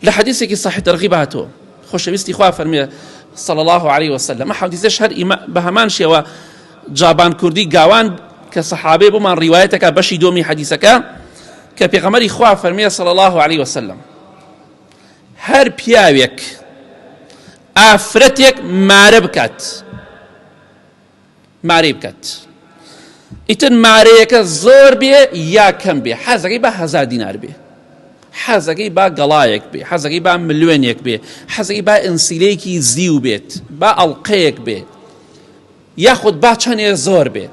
لحديثك صحيح ترغيب هاتو خوش بيستي خوا فرمي صلى الله عليه وسلم. ما حديثش هر بهمان شيء جابان كردي جوان كصحابي بمان روايتك بشي دومي حديثك كبيغمري خوا فرمي صلى الله عليه وسلم هر بياويك ئافرەتێک مارە بکات مارەی بکات ئیتر مارەیەکە زۆر بێ یا کەم بێ حەزەکەی بە 1000 دینار بێ حەزەکەی با گەڵایەک بێ حەزەکەی با ملیۆنێک بێ حەزەکەی با ئەنسیلەیەکی زیو بێت با ئەڵقەیەک بێ یاخود با چەندێ زۆر بێ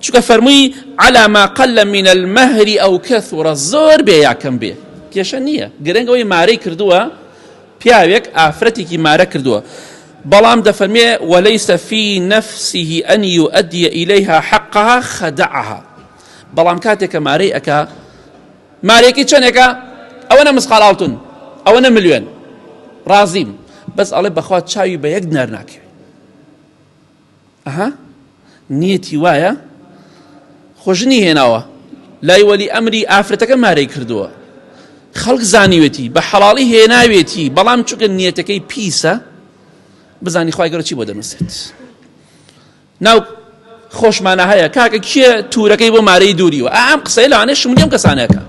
چونکە فەرمووی على ما قل من المهر أو كثر زۆر بێ یا کەم بێ کێشە نییە گرنگەوەی مارەی کردووە پیاوێک ئافرەتێکی مارە کردووە بەڵام دەفەرمێ وليس في نفسه أن يؤدي إليها حقها خدعها بەڵام کاتێکە مارەی ئەکا مارێکی چەندێکە ئەوەنە مسقال ئاڵتون ئەوەنە ملیۆن ڕازیم بەس ئەڵێ بەخوا چاوی بە یەک دینار ناکەوێت ئەها نیەتی وایە خۆشنی هێناوە لای وەلی ئەمری ئافرەتەکە مارەی کردووە خەڵک زانیوێتی بە حەڵاڵی هێناوێتی بەڵام چونکە نیەتەکەی پیسە بزانی خوای گەورە چی بۆ دەنووسێت ناو خۆشمانە هەیە کاکە کێ توورەکەی بۆ مارەی دووریوە ئەم قسەی لەوانەیە شمولیەم کەسانەکە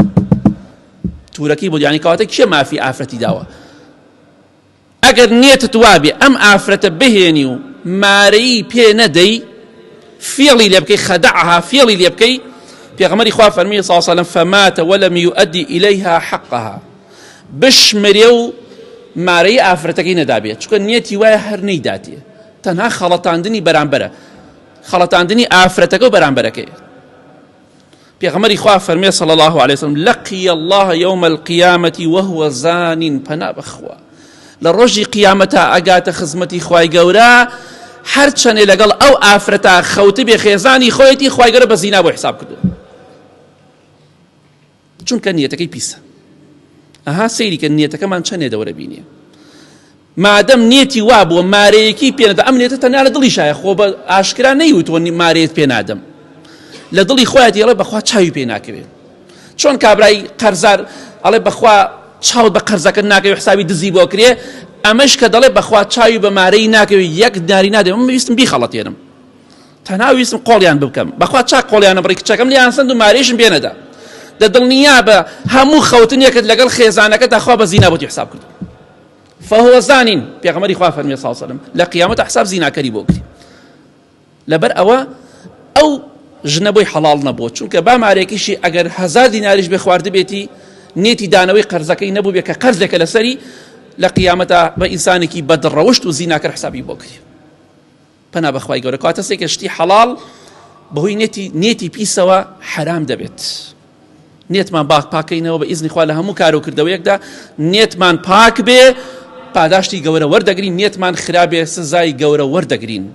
توورەکەی بۆ یانی کەواتە کێ مافی ئافرەتی داوە ئەگەر نیەتت وابێ ئەم ئافرەتە بهێنی و مارەی پێ نەدەی فێڵی لێ بکەی خەدەعها فێڵی لێ بکەی پێغەمبەری خوا فەرمی صلی الله علیه و سلم فمات ولم يؤدي إليها حقها بشمرێ و مارەی ئافرەتەکەی نەدابێت چونکە نیەتی وایە هەر نەیداتێ تەنها خەڵەتاندنی بەرامبەرە خەڵەتاندنی ئافرەتەکە و بەرامبەرەکەی پێغەمبەری خوا فەرمی صلی الله عليه وسلم لقي الله يوم القيامة وهو زان پەنا بەخوا لە ڕۆژی قیامەتە ئەگاتە خزمەتی خوای گەورە هەرچەندێ لەگەڵ ئەو ئافرەتە خەوتە بێ خێزانی خۆیەتی خوای گەورە بە زینا بۆ حساب کردو چونکە نیەتەکەی پیسە ئەها سەیریکە نیەتەکەمان چەندێ دەورە بینێ مادەم نیەتی وا بووە مارەیەکی پێنەدا ئەم نیەتە تەنیا لە دڵی شایە خۆ بە ئاشکرا نەیوتوە مارەیەت پێ نادەم لە دڵی خۆیەتی ئەڵێ بەخوا چاوی پێ ناکەوێت چۆن کابرای قەرزار ئەڵێ بەخوا چاوت بە قەرزەکە ناکەوێت حسابی دزی بۆ کرێ ئەمەش کە دەڵێ بەخوا چاوی بە مارەی ناکەوێت یەک دیناری نادەم من ویستم بیخەڵەتێنم تەنها ویستم قۆڵیان بکەم بەخوا چاک قۆڵیانە بڕی کچەکەم لیان سند و مارەیشم پێ نەدا دڵنیا بە هەموو خەوتنێکت لەگەڵ خێزانەکەت خوا بە زینا بۆتی حساب کرد فهو زانین پێغەمبەری خوا فەرمی صلی الله علیه و سلم لە قیامەتە حساب زیناکەری بۆ کردی لەبەر ئەوە ئەو ژنە بۆی حەڵاڵ نەبووە چونکە با مارێکیشی ئەگەر 1000 دیناریش بێ خواردبێتی نیەتی دانەوەی قەرزەکەی نەبوو بێ کە قەرزێکە لەسەری لە قیامەتە بە ئینسانێکی بەدڕەوشت و زیناکە حسابی بۆ کردی پەنا بەخوای گەورە کەواتە سێکە شتی حەڵاڵ بەهۆی نیەتی پیسەوە حرام دەبێت نێتمان پاکەینەوە بە ئیزنی خوا لە هەموو کار و کردەوەیەکدا نێتمان پاک بێ پاداشتی گەورە وەردەگرین نێتمان خراپ بێ سزای گەورە وەردەگرین